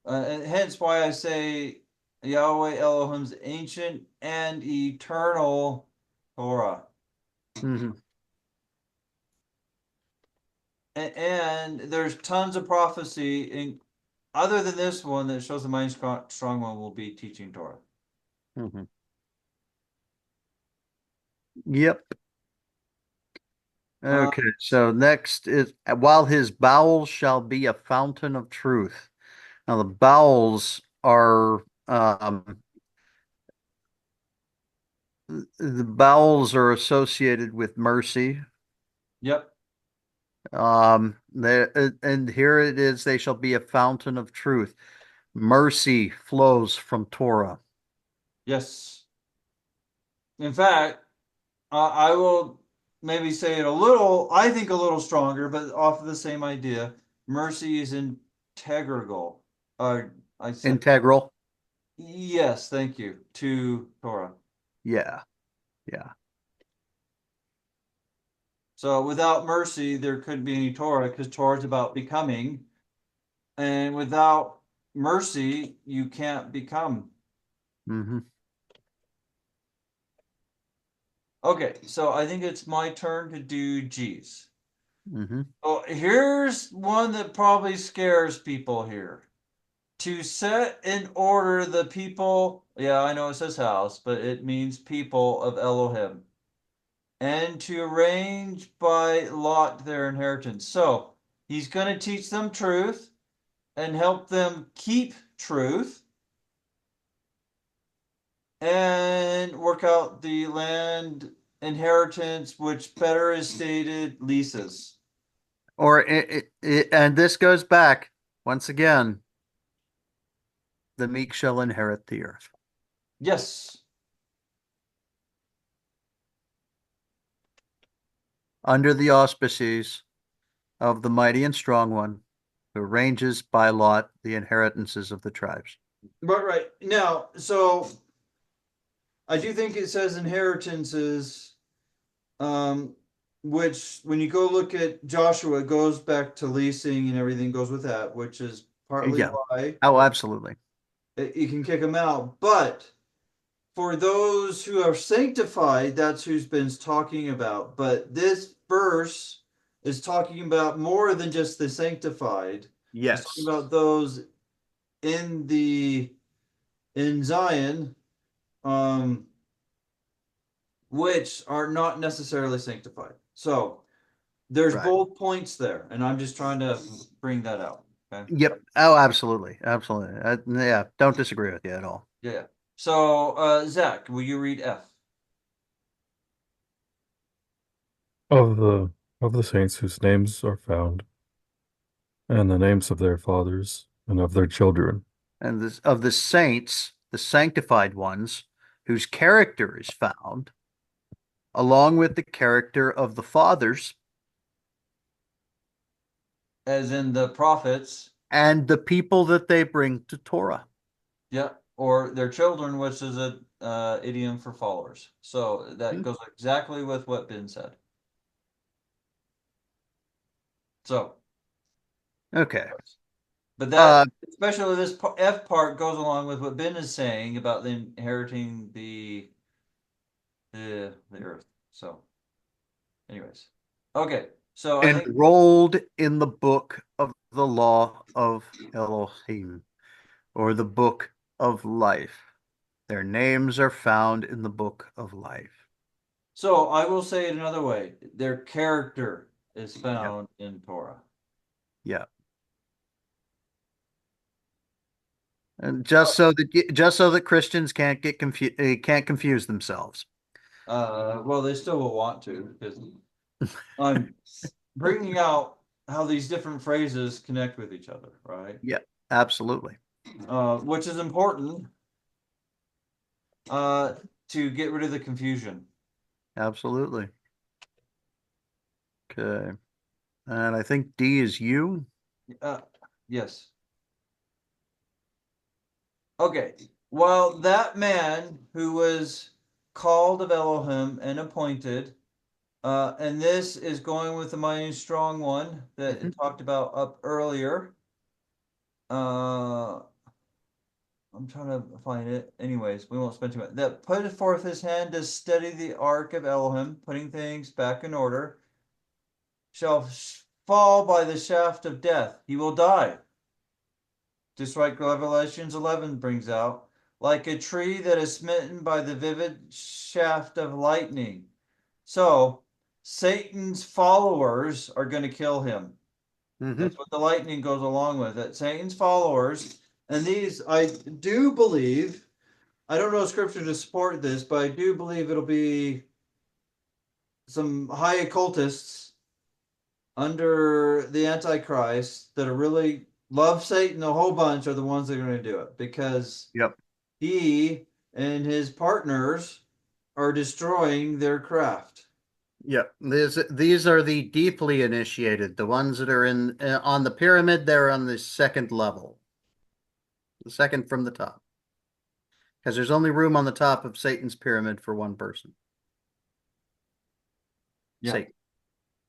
And hence why I say Yahweh Elohim's ancient and eternal Torah.
Mm-hmm.
And there's tons of prophecy in other than this one that shows the mighty strong one will be teaching Torah.
Mm-hmm. Yep. Okay, so next is while his bowels shall be a fountain of truth. Now the bowels are associated with mercy.
Yep.
And here it is, they shall be a fountain of truth. Mercy flows from Torah.
Yes. In fact, I will maybe say it a little, I think a little stronger, but off of the same idea. Mercy is integral. I said,
Integral.
yes, thank you, to Torah.
Yeah. Yeah.
So without mercy, there couldn't be any Torah because Torah is about becoming. And without mercy, you can't become.
Mm-hmm.
Okay, so I think it's my turn to do G's.
Mm-hmm.
Oh, here's one that probably scares people here. To set in order the people, yeah, I know it says house, but it means people of Elohim, and to arrange by lot their inheritance. So he's going to teach them truth and help them keep truth and work out the land inheritance, which better is stated leases.
And this goes back once again, the meek shall inherit the earth.
Yes.
Under the auspices of the mighty and strong one, who arranges by lot the inheritances of the tribes.
Right. Now, so I do think it says inheritances, which when you go look at Joshua, it goes back to leasing and everything goes with that, which is partly
Yeah.
why
Oh, absolutely.
you can kick them out. But for those who are sanctified, that's who's been talking about. But this verse is talking about more than just the sanctified. It's
Yes.
talking about those in Zion, um, which are not necessarily sanctified. So there's
Right.
both points there, and I'm just trying to bring that out. Okay.
Yep. Oh, absolutely. Absolutely. Yeah. Don't disagree with you at all.
Yeah. So Zach, will you read F?
Of the saints whose names are found, and the names of their fathers and of their children.
And of the saints, the sanctified ones, whose character is found, along with the character of the fathers
As in the prophets.
and the people that they bring to Torah.
Yeah. Or their children, which is a idiom for followers. So that goes exactly with what Ben said. So.
Okay.
But that, especially this F part, goes along with what Ben is saying about them inheriting the earth. So, anyways, okay. So I think
Enrolled in the book of the law of Elohim, or the book of life. Their names are found in the book of life.
so. I will say it another way: their character is found in Torah.
Yeah. And just so that Christians can't get can't confuse themselves.
Well, they still will want to because I'm bringing out how these different phrases connect with each other, right?
Yeah, absolutely.
Which is important to get rid of the confusion.
Absolutely. Okay. And I think D is you.
Yes. Okay. Well, that man who was called of Elohim and appointed, and this is going with the mighty and strong one that it talked about up earlier. I'm trying to find it. Anyways, we won't spend too much. That put forth his hand to steady the ark of Elohim, putting things back in order, shall fall by the shaft of death. He will die. Just like Revelations 11 brings out, like a tree that is smitten by the vivid shaft of lightning. So, Satan's followers are going to kill him. That's what the lightning goes along with it. Satan's followers, and these, I do believe, I don't know scripture to support this, but I do believe it'll be some high occultists under the Antichrist that are really love Satan a whole bunch are the ones that are going to do it because he and his partners are destroying their craft.
Yep. These are the deeply initiated, the ones that are in on the pyramid. They're on the second level, the second from the top, because there's only room on the top of Satan's pyramid for one person.
Yeah.
Satan.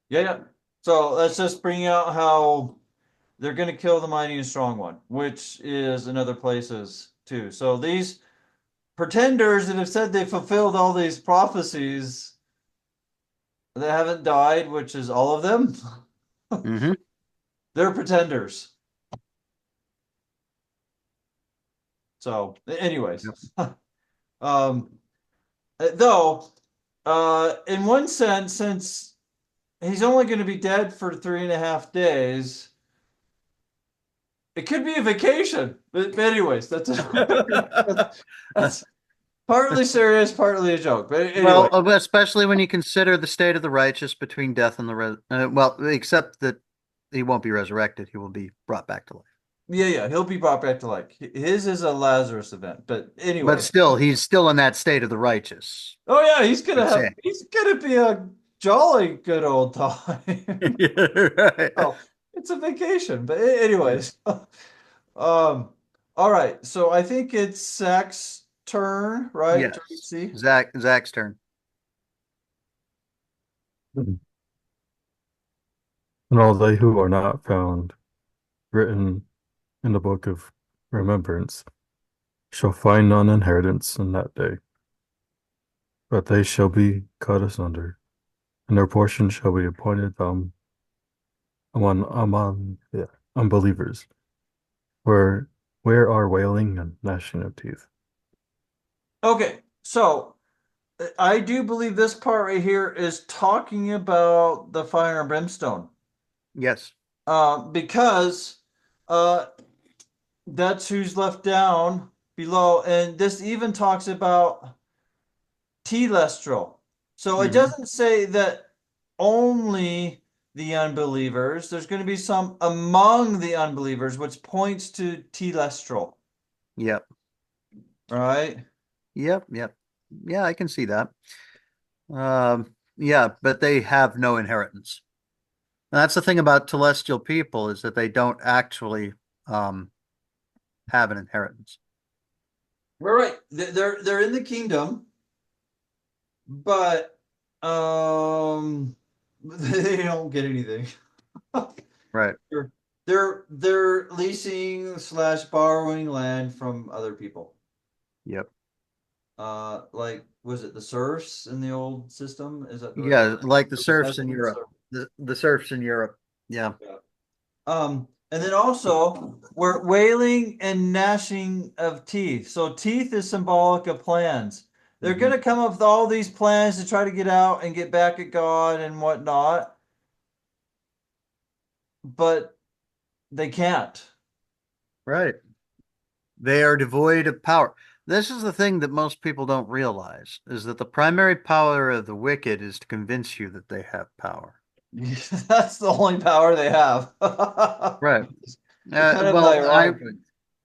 Yeah. So let's just bring out how they're going to kill the mighty and strong one, which is in other places too. So these pretenders that have said they fulfilled all these prophecies that haven't died, which is all of them, they're pretenders. So, anyways, though, in one sense, since he's only going to be dead for 3.5 days, it could be a vacation. But anyways, that's partly serious, partly a joke. But anyway.
Well, especially when you consider the state of the righteous between death and well, except that he won't be resurrected; he will be brought back to life.
Yeah, he'll be brought back to life. His is a Lazarus event, but anyway.
But still, he's still in that state of the righteous.
Oh yeah, he's gonna be a jolly good old time.
Right.
Oh, it's a vacation. But anyways, all right. So I think it's Zach's turn, right?
Yes.
See,
Zach's turn.
And all they who are not found written in the book of remembrance shall find none inheritance in that day, but they shall be cut asunder, and their portion shall be appointed them among unbelievers, where are wailing and gnashing of teeth.
Okay, so I do believe this part right here is talking about the fire and brimstone.
Yes.
Because that's who's left down below, and this even talks about Telestial. So it doesn't say that only the unbelievers. There's going to be some among the unbelievers, which points to Telestial.
Yep.
Right?
Yep. Yeah, I can see that. Yeah, but they have no inheritance. And that's the thing about Telestial people, is that they don't actually have an inheritance.
Right. They're in the kingdom, but they don't get anything.
Right.
They're leasing slash borrowing land from other people.
Yep.
Like was it the serfs in the old system? Is that the right
Yeah,
word?
like the
Or the
serfs in
peasants?
Europe.
Or,
The serfs in Europe. Yeah.
yeah. And then also we're wailing and gnashing of teeth. So teeth is symbolic of plans. They're
Mhm.
gonna come up with all these plans to try to get out and get back at God and whatnot, but they can't.
Right. They are devoid of power. This is the thing that most people don't realize is that the primary power of the wicked is to convince you that they have power.
That's the only power they have.
Right.
It's kind of
Well,
ironic.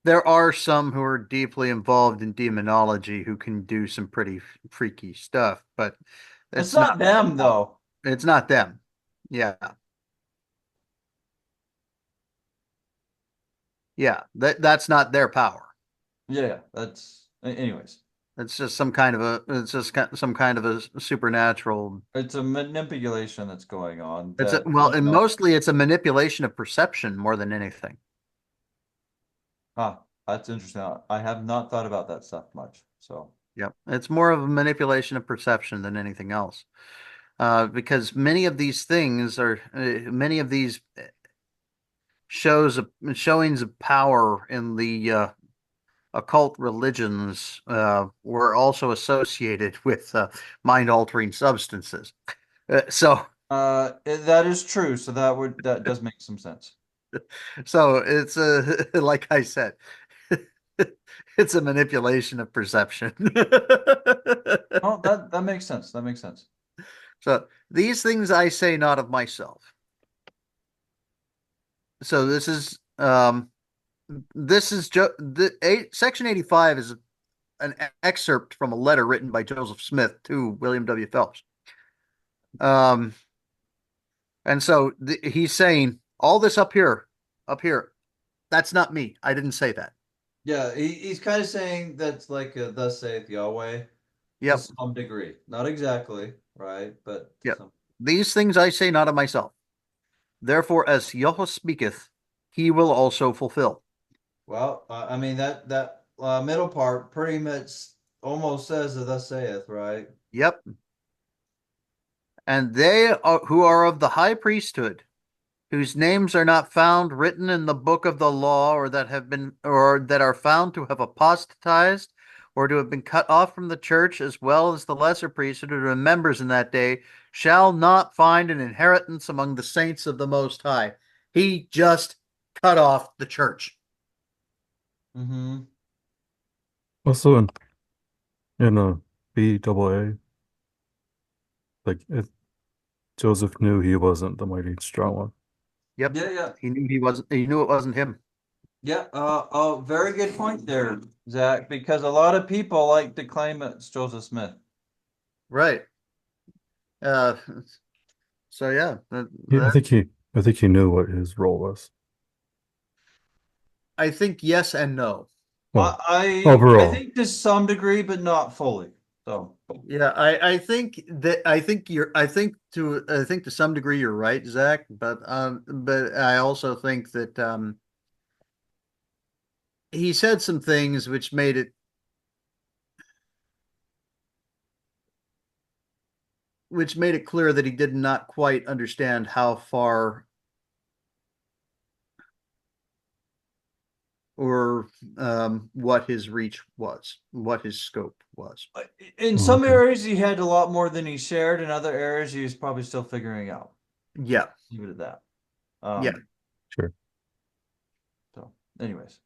there are some who are deeply involved in demonology who can do some pretty freaky stuff, but
It's
it's not
not them though.
it's not them. Yeah. Yeah. That's not their power.
Yeah, that's anyways.
It's just some kind of a supernatural.
It's a manipulation that's going on
It's
that
well,
you
and
know.
mostly it's a manipulation of perception more than anything.
Huh, that's interesting. I have not thought about that stuff much. So
Yep. It's more of a manipulation of perception than anything else. Because many of these showings of power in the occult religions were also associated with mind-altering substances. So
that is true. So that does make some sense.
so it's like I said, it's a manipulation of perception.
Oh, that makes sense. That makes sense.
So these things I say not of myself. So this is section 85 is an excerpt from a letter written by Joseph Smith to William W. Phelps. Um, and so he's saying all this up here, that's not me. I didn't say that.
Yeah, he's kind of saying that's like a "Thus saith Yahweh" to
Yep.
some degree. Not exactly, right? But to
Yep.
some.
These things I say not of myself. Therefore, as Yahweh speaketh, he will also fulfill.
Well, I mean that middle part pretty much almost says the "Thus saith," right?
Yep. And they who are of the high priesthood, whose names are not found written in the book of the law, or that are found to have apostatized, or to have been cut off from the church, as well as the lesser priesthood who are members in that day, shall not find an inheritance among the saints of the Most High. He just cut off the church.
Mm-hmm.
Also in a B double A, like Joseph knew he wasn't the mighty strong one.
Yep.
Yeah, yeah.
He knew he wasn't. He knew it wasn't him.
Yeah, very good point there, Zach, because a lot of people like to claim it's Joseph Smith.
Right. Uh, so yeah,
Yeah, I think he knew what his role was.
I think yes and no.
Well,
I
overall,
think to some degree, but not fully. So
Yeah, I think that I think to some degree you're right, Zach, but I also think that he said some things which made it clear that he did not quite understand how far or what his reach was, what his scope was.
in
oh,
some
okay,
areas he had a lot more than he shared. In other areas he was probably still figuring out.
Yeah,
Leave it at that.
yeah.
sure.
So anyways.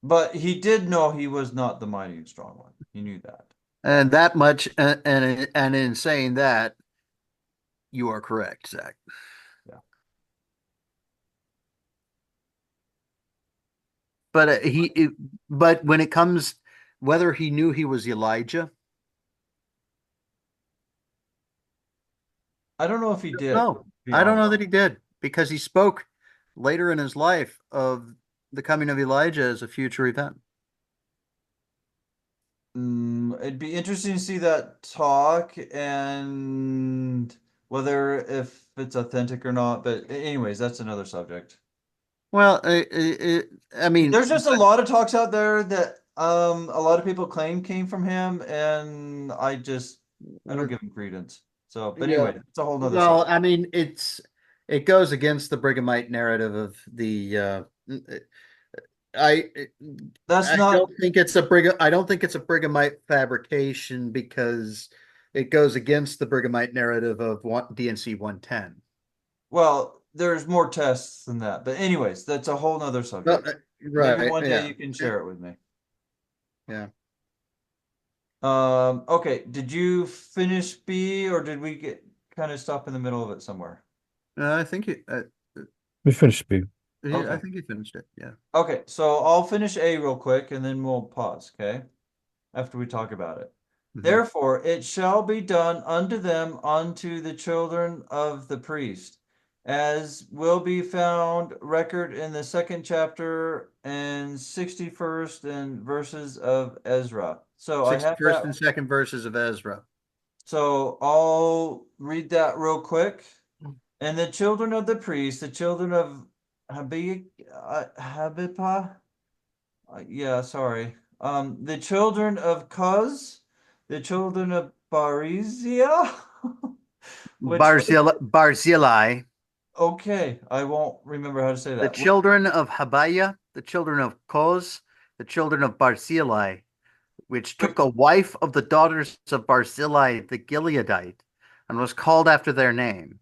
But he did know he was not the mighty and strong one. He knew that.
And that much, and in saying that, you are correct, Zach.
Yeah.
But but when it comes, whether he knew he was Elijah,
I don't know if he did, to
no,
be
I don't know
honest.
that he did because he spoke later in his life of the coming of Elijah as a future event.
It'd be interesting to see that talk and whether if it's authentic or not. But anyways, that's another subject.
Well, I mean,
There's just a lot of talks out there that a lot of people claim came from him, and I don't give him credence. So, but
yeah.
anyway, it's a whole nother
Well,
subject.
I mean, it goes against the Brighamite narrative of the. I
That's
I
not
don't think it's I don't think it's a Brighamite fabrication because it goes against the Brighamite narrative of D&C 110.
well, there's more tests than that. But anyways, that's a whole nother
Well,
subject. Maybe
right,
one day
yeah,
you can share it with me.
yeah.
Okay, did you finish B or did we get kind of stop in the middle of it somewhere?
I think
We finished B.
I
Okay.
think you finished it. Yeah.
Okay, so I'll finish A real quick and then we'll pause, okay? After we talk about it.
Mhm.
Therefore, it shall be done unto them, unto the children of the priest, as will be found record in the 2nd chapter and 61st and verses of Ezra. So I have
61st
that.
and 2nd verses of Ezra.
So I'll read that real quick. And the children of the priest, the children of Habipah, yeah, sorry. The children of Cuz, the children of Barizia, which
Barzillai,
okay, I won't remember how to say
the
that.
children of Habaya, the children of Koz, the children of Barzillai, which took a wife of the daughters of Barzillai the Gileadite, and was called after their name.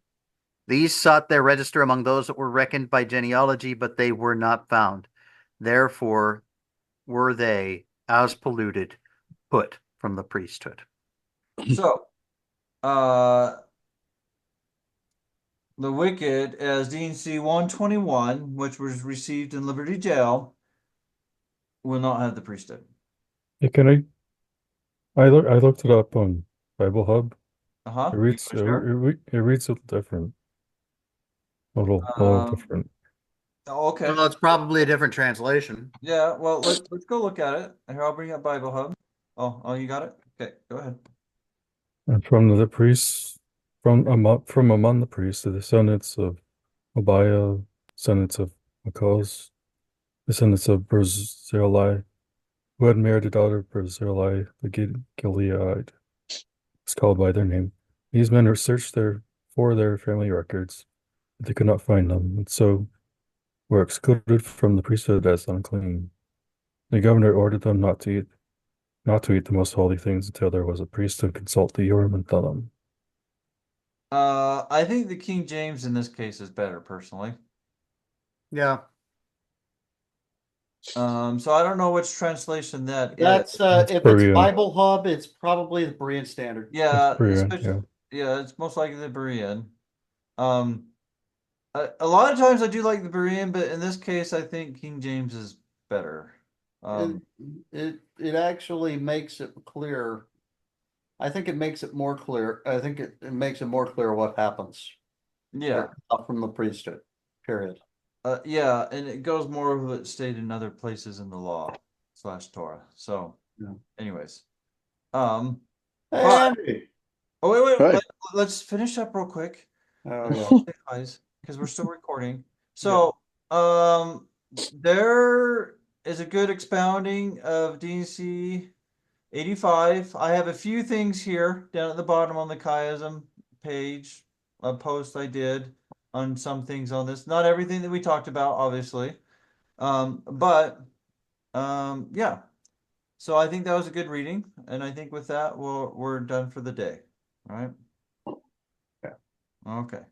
These sought their register among those that were reckoned by genealogy, but they were not found. Therefore were they, as polluted, put from the priesthood.
So, uh, the wicked, as D&C 121, which was received in Liberty Jail, will not have the priesthood.
Yeah, I looked it up on Bible Hub.
Uh-huh.
It reads
You wanna
it reads a little different. A little
share?
different.
Okay.
Well, it's probably a different translation.
Yeah, well, let's go look at it. Here, I'll bring up Bible Hub. Oh, you got it? Okay, go ahead.
And from the priests, from among the priests, the descendants of Abiah, descendants of Makos, descendants of Barzillai, who had married a daughter of Barzillai the Gileadite, was called by their name. These men were searched for their family records, but they could not find them, and so were excluded from the priesthood as unclean. The governor ordered them not to eat the most holy things until there was a priest to consult the Urim and Thummim.
I think the King James in this case is better, personally.
Yeah.
So I don't know which translation that is.
That's if it's
Berean.
Bible Hub, it's probably the Berean Standard.
Yeah,
Berean,
especially, yeah, it's most likely the Berean. A lot of times I do like the Berean, but in this case, I think King James is better.
It actually makes it clear. I think it makes it more clear. I think it makes it more clear what happens.
Yeah.
Up from the priesthood. Period.
Yeah, and it goes more of what stated in other places in the law / Torah. So,
Yeah.
anyways,
Hey,
but
Andy.
oh wait,
Hey.
let's finish up real quick.
Oh,
Because we're still recording. So, there is a good expounding of D&C 85. I have a few things here down at the bottom on the chiasm page, a post I did on some things on this. Not everything that we talked about, obviously. But yeah. So I think that was a good reading, and I think with that we're done for the day. All right.
Yeah.
Okay.